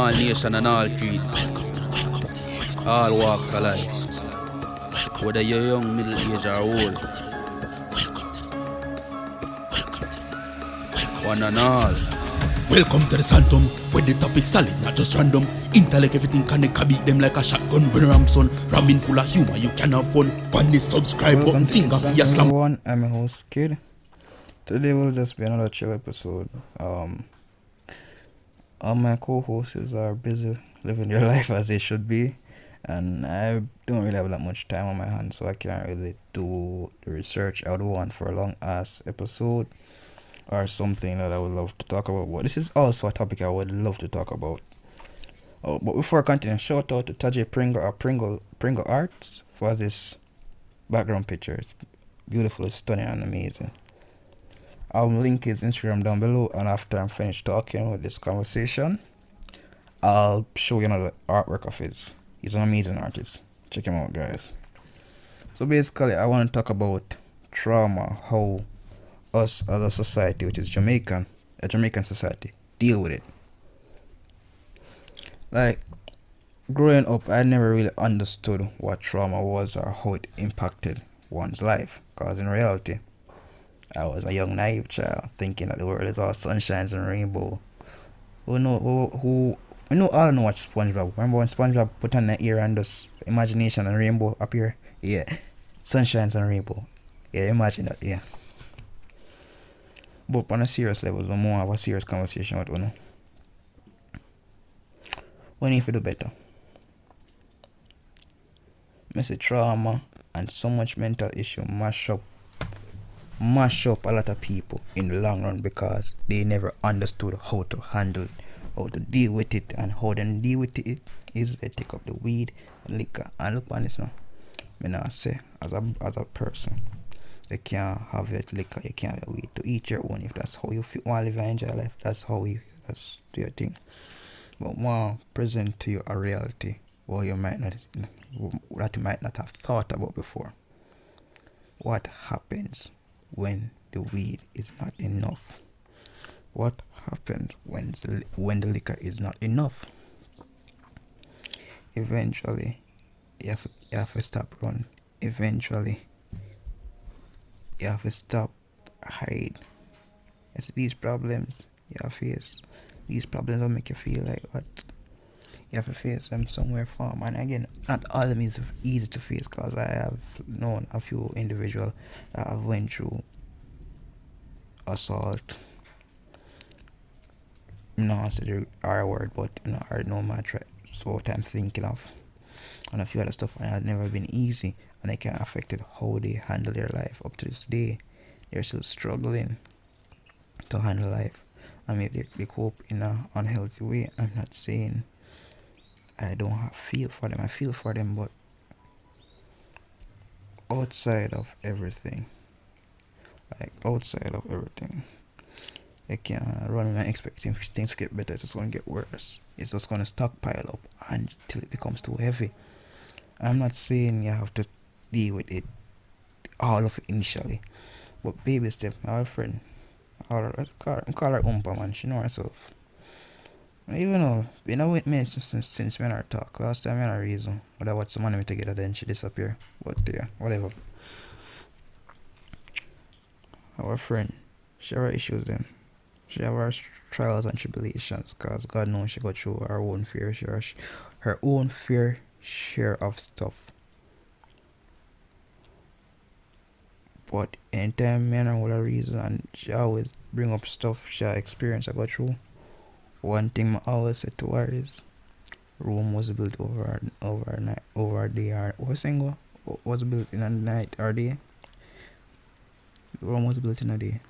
all nation and all creeds, all walks of life. Whether you're young, middle age or old, one and all. Welcome to the Sanctum, where the topic's solid, not just random. Intellect, everything connect, beat them like a shotgun. When Ramson, ramming full of humor, you can have fun. On this subscribe button, finger for your slam. Everyone, I'm your host Kid. Today will just be another chill episode. All my co-hosts are busy living their life as they should be, and I don't really have that much time on my hands, so I can't really do the research I would want for a long ass episode or something that I would love to talk about. But this is also a topic I would love to talk about. Oh, but before I continue, shout out to Tajay Pringle or Pringle Arts for this background picture. It's beautiful, it's stunning and amazing. I'll link his Instagram down below, and after I'm finished talking with this conversation, I'll show you another artwork of his. He's an amazing artist. Check him out, guys. So basically, I want to talk about trauma, how us as a society, which is a Jamaican society, deal with it. Like, growing up, I never really understood what trauma was or how it impacted one's life, because in reality, I was a young naive child thinking that the world is all sunshines and rainbow. We know all know watch SpongeBob. Remember when SpongeBob put on the ear and just imagination and rainbow appear? Yeah, sunshines and rainbow. Yeah, imagine that. Yeah. But on a serious level, no more have a serious conversation with you. We need to do better. Messy trauma and so much mental issue mash up a lot of people in the long run because they never understood how to handle it, how to deal with it, and how they deal with it is they take up the weed, liquor, and look on this now. Me now say as a person, you can't have it liquor, you can't have weed. To each your own. If that's how you feel, want to live and enjoy life, that's your thing. But want present to you a reality that you might not have thought about before. What happens when the weed is not enough? What happens when the liquor is not enough? Eventually, you have to stop run. Eventually, you have to stop hide. It's these problems you face. These problems will make you feel like what? You have to face them somewhere from. And again, not all of them is easy to face, because I have known a few individuals that have went through assault. No, say the R word, but I know my so what I'm thinking of, and a few other stuff, and it has never been easy, and it can affect how they handle their life up to this day. They're still struggling to handle life, and maybe they cope in an unhealthy way. I'm not saying I don't feel for them. I feel for them, but outside of everything, I can't run and expecting things to get better. It's just going to get worse. It's just going to stockpile up until it becomes too heavy. I'm not saying you have to deal with it all of it initially, but baby step. My friend, call her Umpa, man. She know herself. Even though, with me since we are talk. Last time we had a reason. But I watched some anime together, then she disappeared. But yeah, whatever. Our friend, she have her issues then. She have her trials and tribulations, because God knows she got through her own fear. She has her own fair share of stuff. But anytime me and her with a reason, and she always bring up stuff she experienced I got through. One thing I always said to her is, Rome was built over a day, or what's saying was built in a night or day. Rome was built in a day.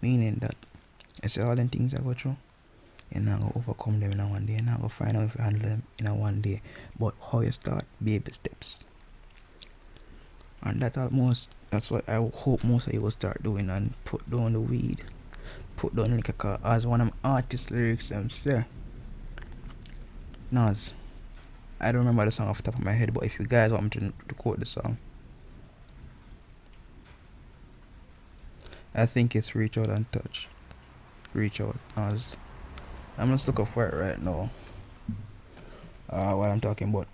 Meaning that you see all the things I go through, you're not gonna overcome them in a one day, you're not gonna find out if you handle them in a one day. But how you start, baby steps. And that's what I hope most of you will start doing, and put down the weed. Put down like as one of them artist lyrics them say. Nas. I don't remember the song off the top of my head, but if you guys want me to quote the song, I think it's Reach Out and Touch. Reach Out. Nas. I'm just looking for it right now. What I'm talking about.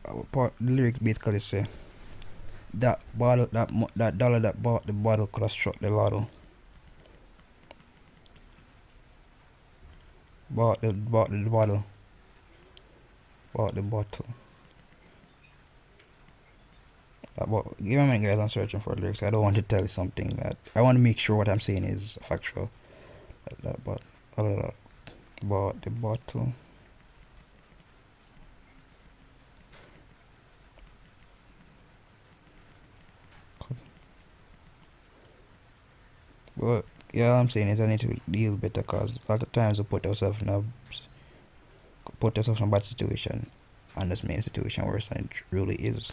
The lyrics basically say that dollar that bought the bottle could have struck the lotto. Bought the bottle. Bought the bottle. Give me a minute, guys. I'm searching for lyrics. I don't want to tell you something that I want to make sure what I'm saying is factual. But bought the bottle. But yeah, I'm saying is I need to deal better because a lot of times we put ourselves in a bad situation, and this main situation worse than it really is.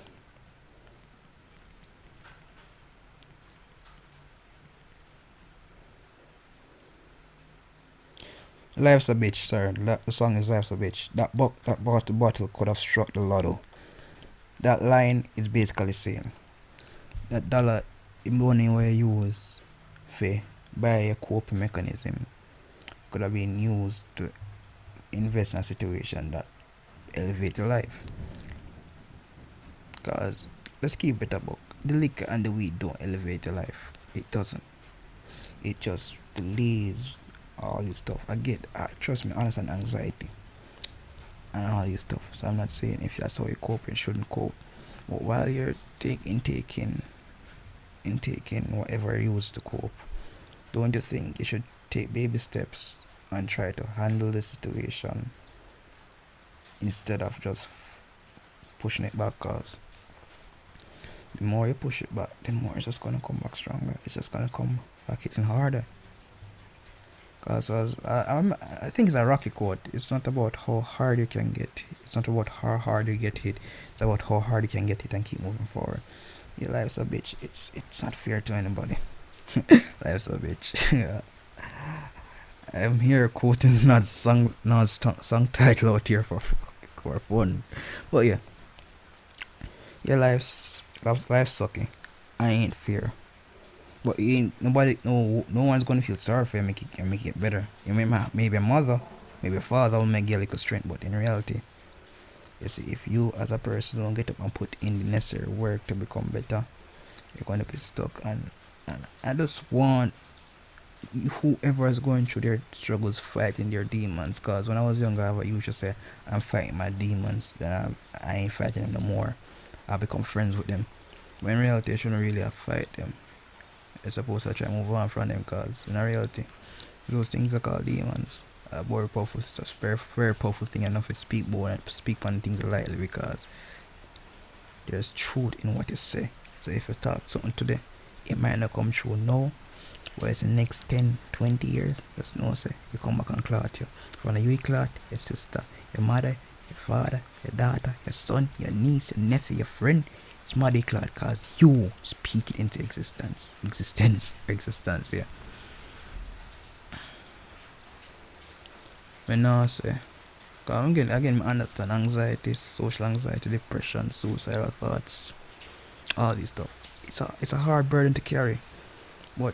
Life's a bitch, sir. The song is Life's a bitch. That bottle could have struck the lotto. That line is basically saying that dollar the money where you use for buy a coping mechanism could have been used to invest in a situation that elevate your life. Cause let's keep it a book. The liquor and the weed don't elevate your life. It doesn't. It just delays all this stuff. Trust me, understand anxiety and all this stuff. So I'm not saying if that's how you cope, you shouldn't cope. But while you're intaking whatever you use to cope, don't you think you should take baby steps and try to handle the situation instead of just pushing it back? Cause the more you push it back, the more it's just gonna come back stronger. It's just gonna come back hitting harder. Cause I think it's a Rocky quote. It's not about how hard you can get. It's not about how hard you get hit. It's about how hard you can get hit and keep moving forward. Your life's a bitch. It's not fair to anybody. Life's a bitch. Yeah. I'm here quoting not song title out here for fun. But yeah. Your life's sucking. I ain't fair. But no one's gonna feel sorry for you and make it better. You maybe a mother, maybe a father will make you a little strength, but in reality, you see, if you as a person don't get up and put in the necessary work to become better, you're gonna be stuck. And I just want whoever is going through their struggles fighting their demons. Cause when I was younger, I used to say I'm fighting my demons. Then I ain't fighting them no more. I become friends with them. But in reality, I shouldn't really have fight them. You're supposed to try to move on from them, cause in reality, those things are called demons. Very powerful stuff, very powerful thing enough to speak on things lightly because there's truth in what you say. So if you talk something today, it might not come true now, but it's the next 10, 20 years, just know say, you come back and clot you. From you clot, your sister, your mother, your father, your daughter, your son, your niece, your nephew, your friend, it's muddy cloud cause you speak it into existence, yeah. When I say, cause again, I understand anxiety, social anxiety, depression, suicidal thoughts, all this stuff. It's a hard burden to carry, but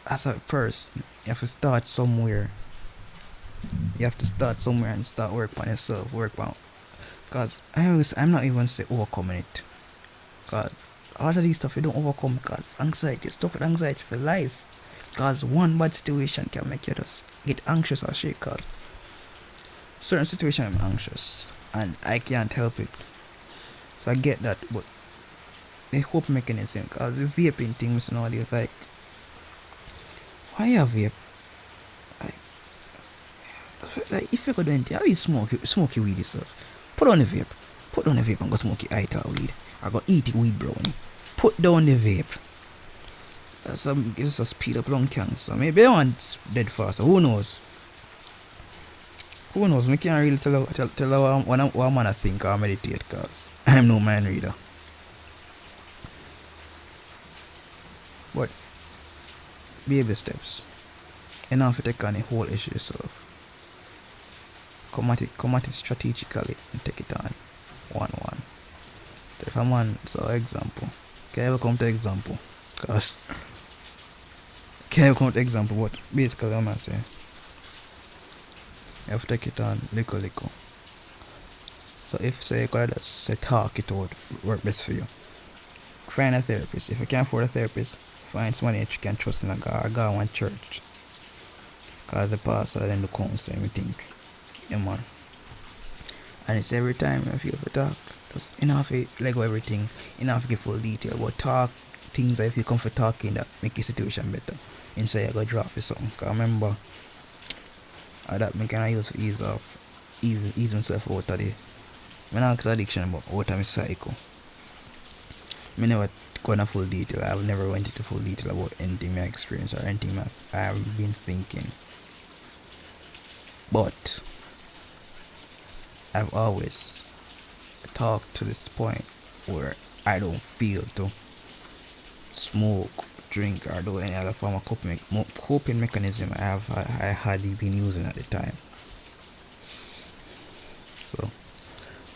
as a person, you have to start somewhere. You have to start somewhere and start work on yourself, cause I'm not even say overcoming it, cause all of these stuff you don't overcome, cause anxiety, stuck with anxiety for life, cause one bad situation can make you just get anxious or shake, cause certain situation I'm anxious and I can't help it, so I get that, but the hope mechanism, cause the vaping things nowadays, like why you vape? Like if you go do anything, how you smoke your weed yourself? Put on the vape and go smoke your ital weed. Or go eat the weed brownie. Put down the vape. That's gives us speed up lung cancer. Maybe I want dead faster. Who knows? We can't really tell what man I think or meditate, cause I'm no mind reader. But baby steps. Enough to take on the whole issue yourself. Come at it strategically and take it on one. So if a man, so example, can I ever come to example? Cause can I ever come to example? What basically I'm saying, have to take it on little. So if say you could just say talk it out, work best for you. Find a therapist. If you can't afford a therapist, find someone that you can trust in a God or go one church. Cause the pastor then the counsel and think. Yeah man. And it's every time I feel for talk. Just enough to let go everything, enough to give full detail, but talk things that if you come for talking that make your situation better. Instead you go drop for something. Cause remember that me can use to ease myself out of the I not addiction but out of my cycle. I never go into full detail. I've never went into full detail about anything I experienced or anything I've been thinking. But I've always talked to this point where I don't feel to smoke, drink, or do any other form of coping mechanism I had been using at the time. So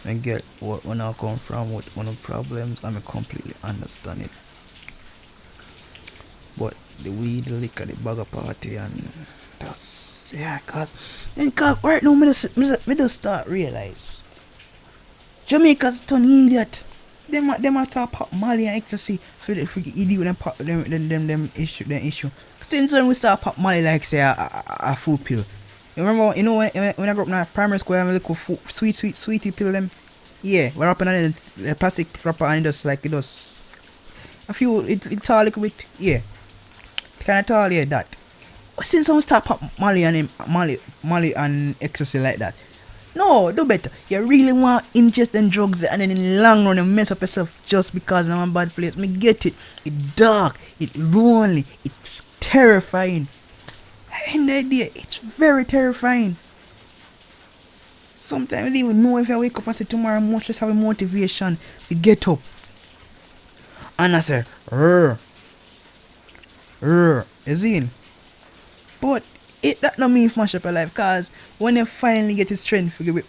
I get when I come from with one of the problems, I completely understand it. But the weed, the liquor, the bugger party, and that's cause right now me just start realize Jamaica's turn idiot. Them a start pop Molly and ecstasy for the idiot them pop them issue. Since when we start pop Molly like say a food pill. You remember, when I grew up in primary school, I had a little sweetie pill them. Yeah, we're up in the plastic wrapper and it does a few, it tall a little bit, yeah. Kind of tall, yeah, that. Since I start pop Molly and ecstasy like that. No, do better. You really want ingest and drugs and then in the long run you mess up yourself just because I'm a bad place. Me get it. It's dark, it's lonely, it's terrifying. And the idea, it's very terrifying. Sometimes I don't even know if I wake up and say tomorrow I must just have a motivation to get up. And I say, you see? But that not mean mash up your life, cause when you finally get the strength to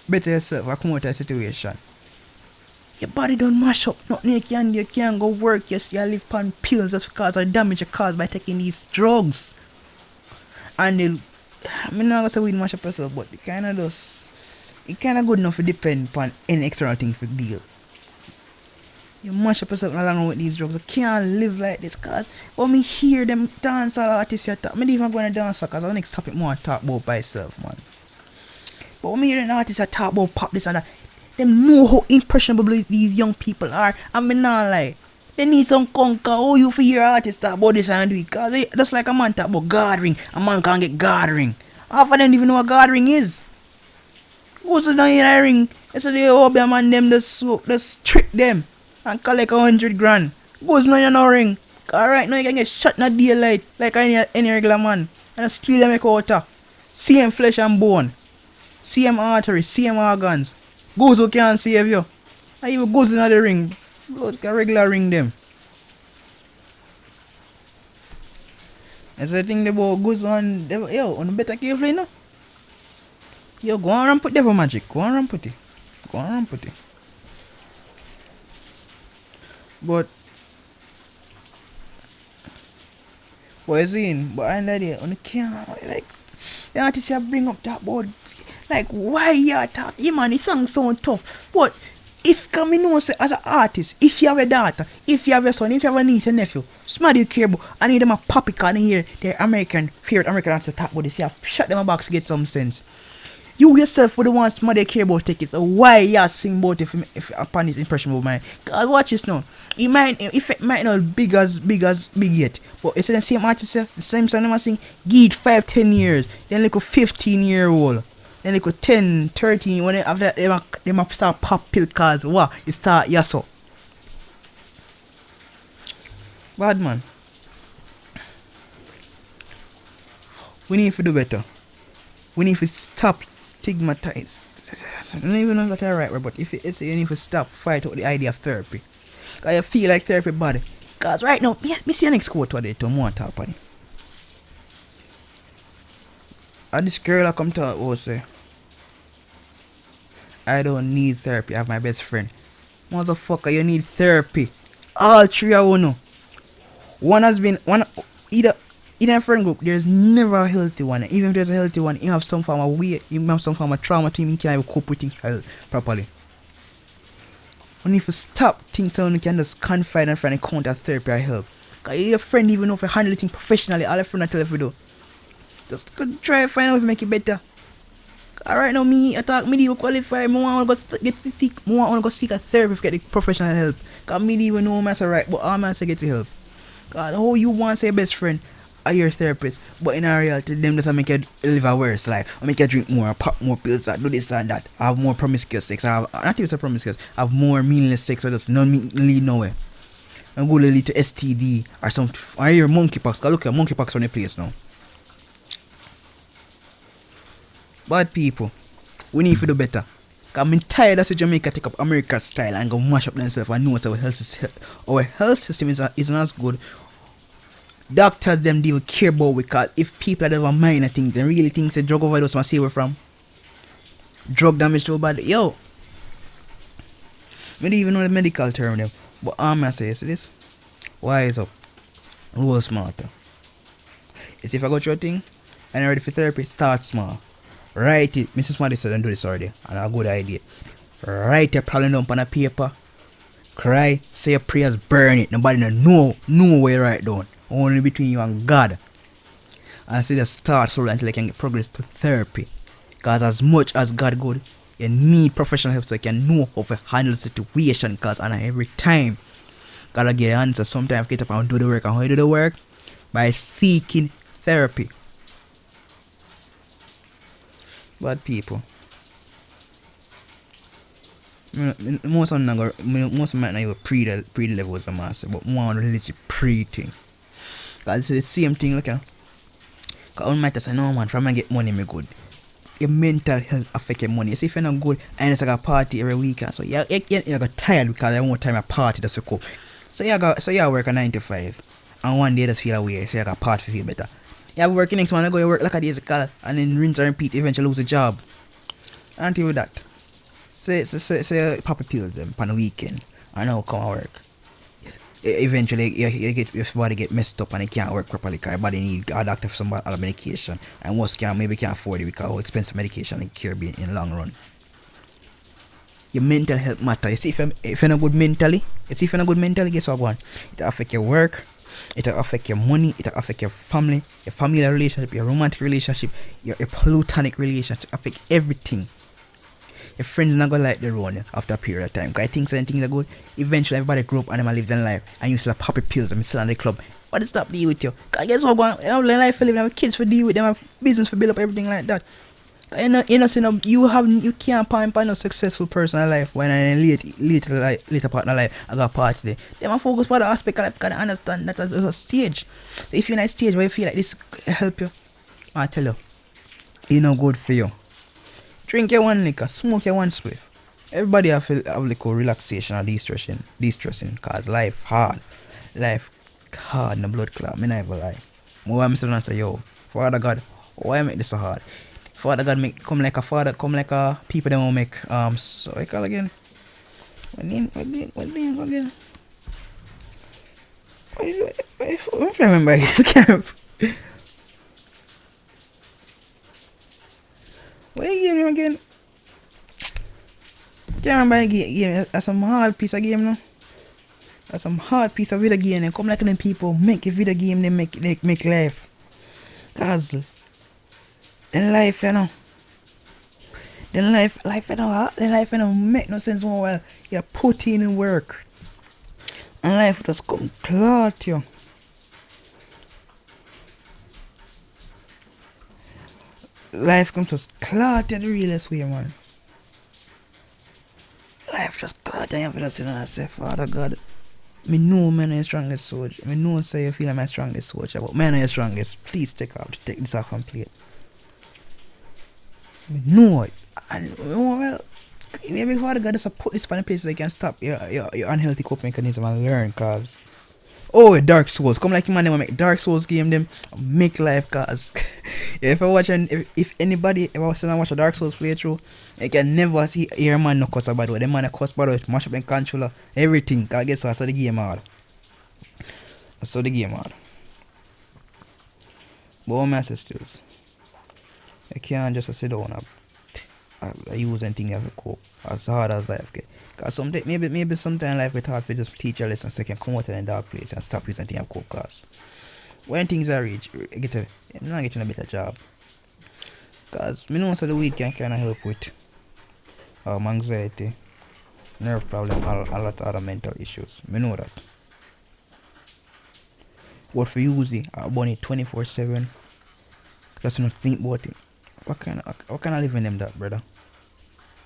better yourself or come out of a situation, your body don't mash up. Nothing you can't go work, you live on pills just because of damage you caused by taking these drugs. And I'm not gonna say we mash up yourself, but it kinda good enough to depend upon any external thing for deal. You mash up yourself along with these drugs. You can't live like this, cause when me hear them dancehall artists you talk, me don't even go to dance cause the next topic more talk about by itself, man. But when me hear the artists talk about pop this and that, them know how impressionable these young people are, and me not lie. They need some conquer. Oh, you for hear artists talk about this and do it, cause they, just like a man talk about gathering, a man can't get gathering. Half of them don't even know what gathering is. Go to down in the ring, they say they hope them and them just trick them and collect 100 grand. Goes now in no ring. Cause right now you can get shot in the daylight like any regular man. And steal them make water. Same flesh and bone. Same artery, same organs. Goes who can't save you. And even goes in the ring. Like a regular ring them. That's the thing about goes on on the better careful, you know. Yo, go on and put devil magic. Go on and put it. But what is in? But I know that on the camera, like the artist bring up that board. Like why you talk? Yeah man, the song sound tough. But if come know say as an artist, if you have a daughter, if you have a son, if you have a niece and nephew, somebody you care about, I need them a poppy card in here, their favorite American artists talk about this, you have shut them a box to get some sense. You yourself for the ones somebody care about tickets, so why you sing about if upon this impressionable mind? Cause watch this now. It might not big yet, but it's the same artist, the same song them sing, give 5-10 years, then like a 15-year-old. Then like 10, 13, when after that they start pop pill cards. Wow, it start yasso. Bad man. We need to do better. We need to stop stigmatize. I don't even know if that's right, but if it's you need to stop fight out the idea of therapy. Cause you feel like therapy body. Cause right now, me see an next quote today to more talk on it. And this girl I come talk about say, I don't need therapy, I have my best friend. Motherfucker, you need therapy. All three of you know. One either in a friend group, there's never a healthy one. Even if there's a healthy one, you have some form of weight, you have some form of trauma to him, you can't even cope with things properly. You need to stop things so you can just confide and find a counter therapy or help. Because your friend, even know if you handle things professionally, all your friend tell you to do. Just try to find out if you make it better. Alright now, me, I thought me even qualify, I want to go get sick, I want to go seek a therapist to get the professional help. Because me even know I'm right, but all man say get the help. Because how you want to say best friend are your therapist, but in reality, them just make you live a worse life. I make you drink more, pop more pills, do this and that, have more promiscuous sex, have, not even so promiscuous, have more meaningless sex, or just none lead nowhere. And go lead to STD, or some, or your monkeypox, because look at monkeypox on the place now. Bad people, we need to do better. Cause I'm tired of Jamaica take up America style and go mash up themselves and know our health system is not as good. Doctors them they will care about because if people that have minor things and really things a drug overdose must save from. Drug damage so bad. Yo. We don't even know the medical term them. But I'm say see this. Wise up. Roll smarter. You see if I got your thing and you're ready for therapy, start small. Write it. Mrs. Maddy said don't do this already. And a good idea. Write your problem down on a paper. Cry. Say your prayers. Burn it. Nobody know where you write down. Only between you and God. And say just start slowly until you can get progress to therapy. Because as much as God good, you need professional help so you can know how to handle the situation. Because every time gotta get an answer. Sometimes get up and do the work. And how you do the work? By seeking therapy. Bad people. Most of them might not even pre the levels of master, but more literally pre thing. Cause it's the same thing, look at. Cause all might say no man, try and get money me good. Your mental health affect your money. You see if you're not good and it's like a party every weekend, so you got tired because every time a party that's so cool. So you work a 9 to 5 and one day just feel away, so you got party to feel better. You work next one, I go to work like a day's call and then rinse and repeat, eventually lose a job. Until with that. Say pop a pill them on the weekend and now come and work. Eventually your body get messed up and it can't work properly because your body need a doctor for some other medication and most maybe can't afford it because how expensive medication it can be in the long run. Your mental health matter. You see if you're not good mentally, guess what one? It'll affect your work. It'll affect your money, it'll affect your family relationship, your romantic relationship, your platonic relationship, affect everything. Your friends not gonna like the road after a period of time. Because I think certain things are good. Eventually everybody grow up and they live their life and you still have poppy pills and you still on the club. But it stop deal with you. Because guess what going on? Their life for living, have kids for deal with them, have business for build up, everything like that. You can't pimp on a successful person in life when in later part of life I got a party there. They want focus for the aspect of life because they understand that as a stage. So if you're in a stage where you feel like this help you, I tell you, it's not good for you. Drink your one liquor, smoke your one spliff. Everybody have like relaxation or de-stressing cause life hard. Life hard in the blood clot. Me never lie. More I'm saying say, yo, Father God, why make this so hard? Father God make come like a people that won't make so I call again. What name again? What remember again? What you give him again? Can't remember the game. That's some hard piece of game now. That's some hard piece of video game. They come like them people make a video game. They make life. Cause in life, you know. Then life, you know, make no sense more while you put in work. And life just come clot you. Life comes to clot you the realest way, man. Life just clot you and you just sit and say, Father God, me know man is the strongest soldier. Me know say you feel like my strongest soldier, but man is the strongest. Please take this off complete. Me know it. And well, maybe Father God just put this on a place so they can stop your unhealthy coping mechanism and learn cause Dark Souls. Come like man, they make Dark Souls game them make life cause if I watch if anybody ever watch a Dark Souls playthrough, you can never see hear man no cuss about it. Them man cuss about it, mash up in controller, everything. Cause I guess so I saw the game hard. But all my sisters, I can't just sit down I use anything you have to cope as hard as life get. Cause maybe sometimes life get hard for just teach a lesson so you can come out in a dark place and stop using anything you have to cope. Cause when things are reach, you're not getting a better job. Cause me know so the weed can kinda help with anxiety, nerve problem, a lot of other mental issues. Me know that. But for you, I burn it 24/7. Just not think about it. What kind of living them that, brother?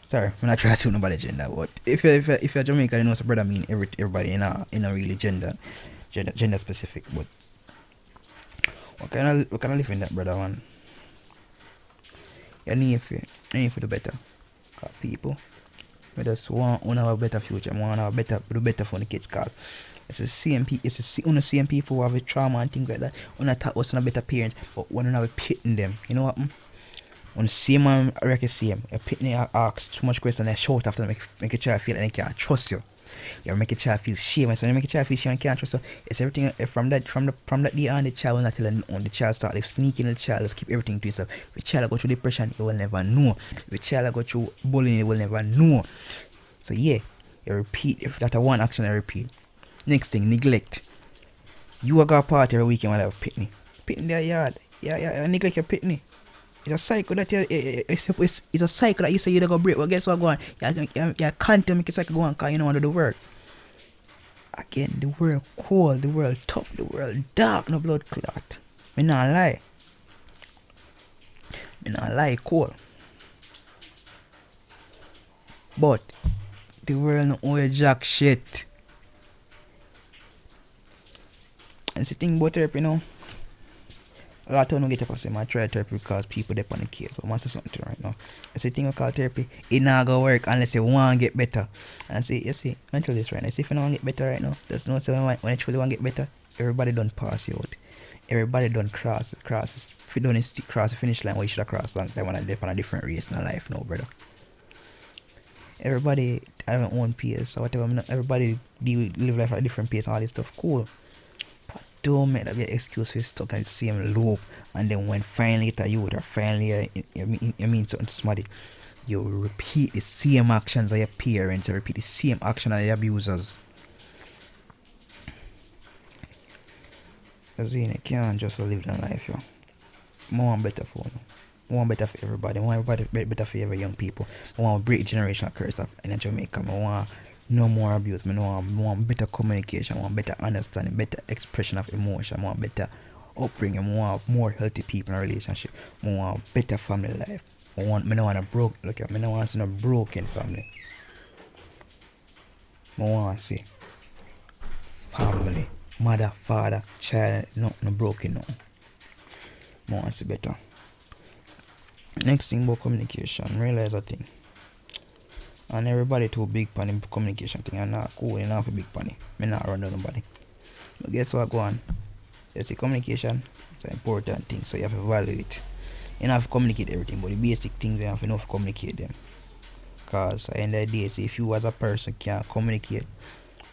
Sorry, I'm not trying to say nobody gender, but if you're Jamaican, you know, so brother mean everybody in a really gender specific. But what kind of living that, brother, man? You need to do better. Cause people, we just want to have a better future. We want to have do better for the kids. Cause it's the same people who have a trauma and things like that. We not talk about some better parents, but we don't have a pitting them. You know what? When the same man reckon same, you pitting ask too much questions and shout after them, make a child feel like they can't trust you. You make a child feel shame, and so you make a child feel shame and can't trust you. It's everything from that day on. The child will not tell you nothing. The child start like sneaking. The child just keep everything to himself. If the child go through depression, you will never know. If the child go through bullying, you will never know. So yeah, you repeat. If that's one action, I repeat. Next thing, neglect. You got a party every weekend while I have pitney in their yard. Yeah, neglect your pitney. It's a cycle that it's a cycle that you say you're gonna break. Well, guess what? Go on. You can't make a cycle go on because you don't want to do the work. Again, the world cold, the world tough, the world dark, no blood clot. Me not lie, cold. But the world no owe jack shit. And it's the thing about therapy, you know. A lot of people don't get up and say, I try therapy because people dep on the case. So I must say something right now. It's the thing I call therapy, it not gonna work unless you want to get better. And see, you see, until this right now, see if you don't want to get better right now, there's no say when you truly want to get better, everybody don't pass you out. Everybody don't cross. If you don't cross the finish line, well, you should have crossed long time when I dep on a different race in life now, brother. Everybody have their own pace, so whatever, everybody live life at a different pace and all this stuff, cool. Don't make that be an excuse for stuck in the same loop, and then when finally get a youth or finally you mean something to somebody, you repeat the same actions of your parents, you repeat the same action of your abusers. Because you can't just live that life, yo. More and better for you. More and better for everybody. More and better for every young people. I want to break generational curse in Jamaica. I want no more abuse. I want better communication. I want better understanding, better expression of emotion. I want better upbringing. I want more healthy people in a relationship. I want better family life. I don't want to see no broken family. I want to see family, mother, father, child, no broken, no. I want to see better. Next thing about communication, realize a thing. And everybody too big pan the communication thing and not cool enough for big pan. Me not run down nobody. But guess what go on? You see, communication is an important thing, so you have to value it. You have to communicate everything, but the basic things you have to know to communicate them. Cause at the end of the day, see, if you as a person can't communicate,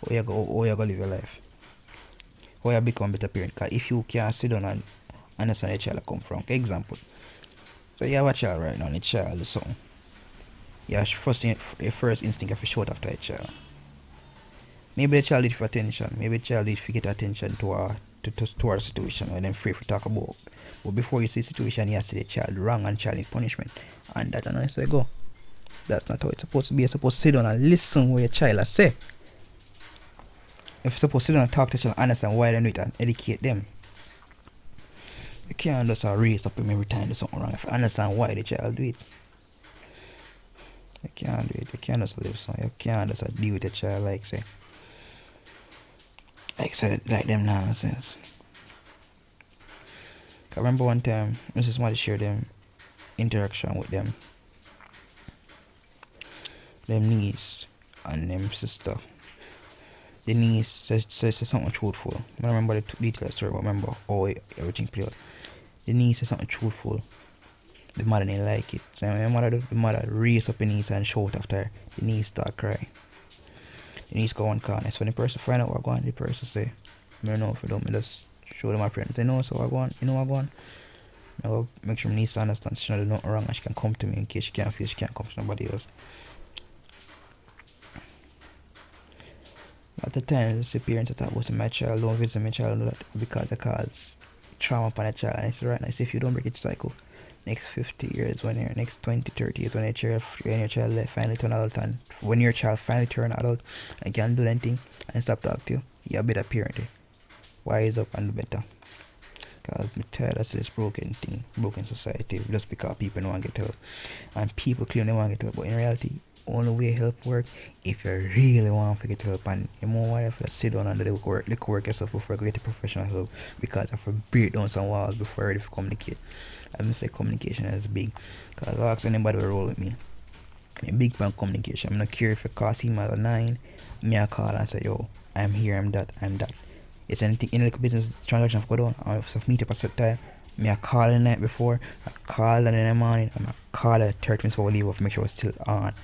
how you go live your life? How you become a better parent? Cause if you can't sit down and understand where the child come from. For example, so you have a child right now, and the child is something. Your first instinct is to shout after a child. Maybe the child needs for attention. Maybe the child needs to get attention to our situation and then free to talk about. But before you see the situation, you have to see the child wrong and child need punishment. And that's not how go. That's not how it's supposed to be. You're supposed to sit down and listen what your child has say. If you're supposed to sit down and talk to the child, understand why they do it and educate them. You can't just raise up him every time there's something wrong. If you understand why the child do it. You can't do it. You can't just live so. You can't just deal with the child like them nonsense. I remember one time Mrs. Somebody shared them interaction with them niece and them sister. The niece says something truthful. I don't remember the detailed story, but I remember how everything played out. The niece said something truthful. The mother didn't like it. So the mother raised up the niece and shout after her. The niece start crying. The niece go one corner. So when the person find out what going on, the person say, I don't know if you don't, I just show them my parents. They know so what going on. You know what going on? I will make sure my niece understands she knows nothing wrong and she can come to me in case she can't feel she can't come to nobody else. At the time, the parents that talk about my child, don't visit my child because it cause trauma upon a child. And it's right now, if you don't break its cycle, next 50 years, next 20, 30 years, when your child finally turn adult, and when your child finally turn adult and can't do anything and stop talking to you, you're a better parent. Wise up and do better. Because I'm tired of this broken society just because people don't want to get help. And people claim they want to get help, but in reality, only way help work if you really want to get help, and you more want to sit down and do the work yourself before you get professional help, because I have to break down some walls before you're ready to communicate. I must say communication is big, because I ask anybody to roll with me. I'm big fan communication. I'm not care if you call him at 9, me I call and say, yo, I'm here, I'm that. It's anything in like business transaction I've got on, I have meet up at a certain time. Me I call the night before, I call in the morning, and I call at 30 minutes before I leave off, make sure it's still on.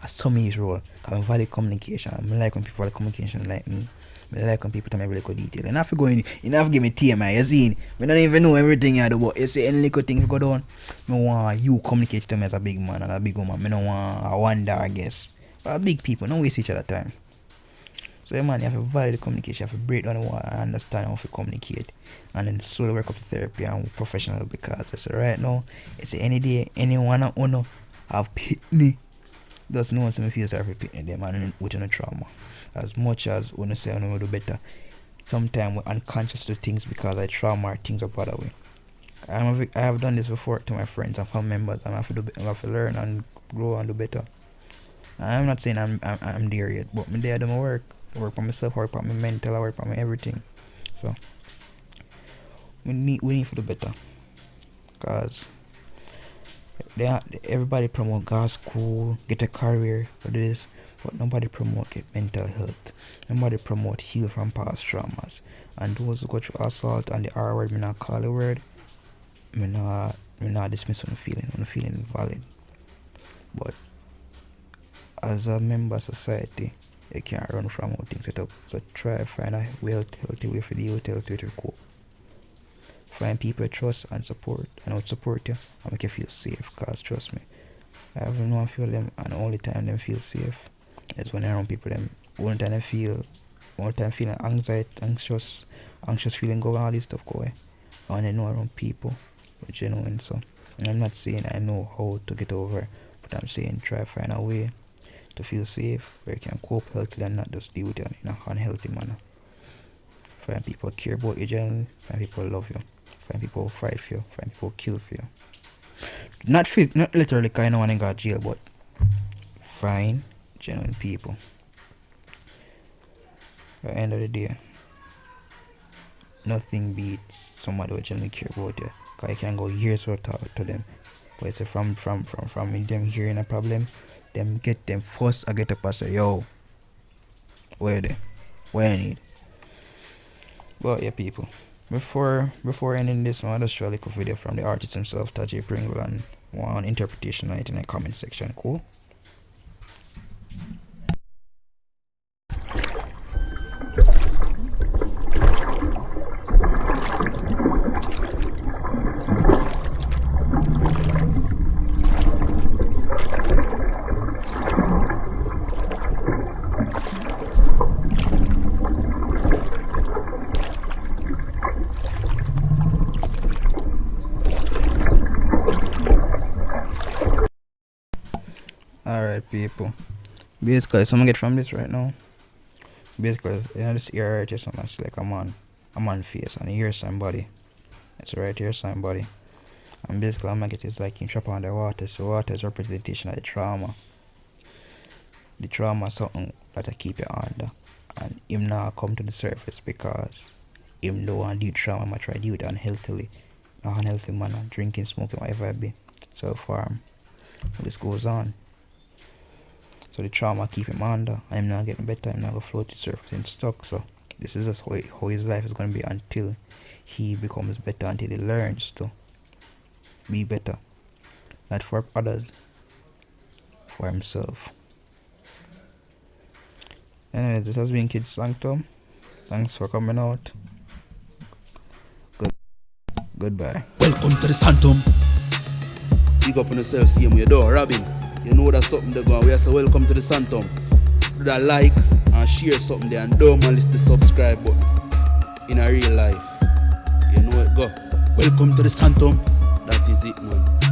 I saw me his role. I value communication. I like when people value communication like me. I like when people tell me every little detail. And if you go in, you have to give me TMI, you see. I don't even know everything you do, but you say any little thing you go down, I want you communicate to me as a big man and a big woman. I don't want a wonder, I guess. But big people, don't waste each other time. So man, you have to value the communication, you have to break down the wall and understand how to communicate. And then slowly work up to therapy and professional, because I say right now, it's any day, anyone I know have pitney. Just no one see me feel sorry for pitney them and within a trauma. As much as when I say I know do better, sometimes we're unconscious to things because I trauma or things up other way. I have done this before to my friends and family members, and I have to learn and grow and do better. I'm not saying I'm there yet, but I'm there. I do my work. I work on myself, I work on my mental, I work on my everything. So we need to do better, cause everybody promote go school, get a career for this, but nobody promote get mental health. Nobody promote heal from past traumas. And those who go through assault and the R word, me not call the word, me not dismiss on the feeling valid. But as a member of society, you can't run from how things set up. So try to find a healthy way for deal with healthy way to cope. Find people you trust and support, and would support you and make you feel safe. Cause trust me, I have no one feel them, and the only time them feel safe is when around people them. Only time feeling anxious feeling go, all this stuff go away. And I know around people, which genuine. So I'm not saying I know how to get over, but I'm saying try to find a way to feel safe where you can cope healthy and not just deal with it in an unhealthy manner. Find people who care about you genuinely, find people who love you, find people who fight for you, find people who kill for you. Not literally because I know one got jail, but find genuine people. At the end of the day, nothing beats somebody who genuinely care about you, because you can go years without talking to them. But it's from them hearing a problem, them get them first. I get up and say, yo, where they? Where I need? But yeah, people. Before ending this one, I'll just show a little video from the artist himself, Tajay Pringle, and one interpretation on it in the comment section. Cool? Alright, people. Basically, someone get from this right now. Basically, this ear right here, something like a man face, and here's somebody. It's right here, somebody. And basically, I'm gonna get is like in trap underwater. So water is representation of the trauma. The trauma is something that I keep it under, and him now come to the surface because him don't want to do trauma. I'm try to do it unhealthily, not unhealthy manner, drinking, smoking, whatever it be, self-harm. This goes on. So the trauma keep him under, and him not getting better. Him not gonna float to the surface and stuck. So this is just how his life is gonna be until he becomes better, until he learns to be better, not for others, for himself. Anyway, this has been Kid Sanctum. Thanks for coming out. Goodbye. Welcome to the Sanctum. Big up on yourself, see him with your door, Robin. You know that's something they go. We say welcome to the Sanctum. Do that like and share something there, and don't man list the subscribe button. In a real life, you know it go. Welcome to the Sanctum. That is it, man.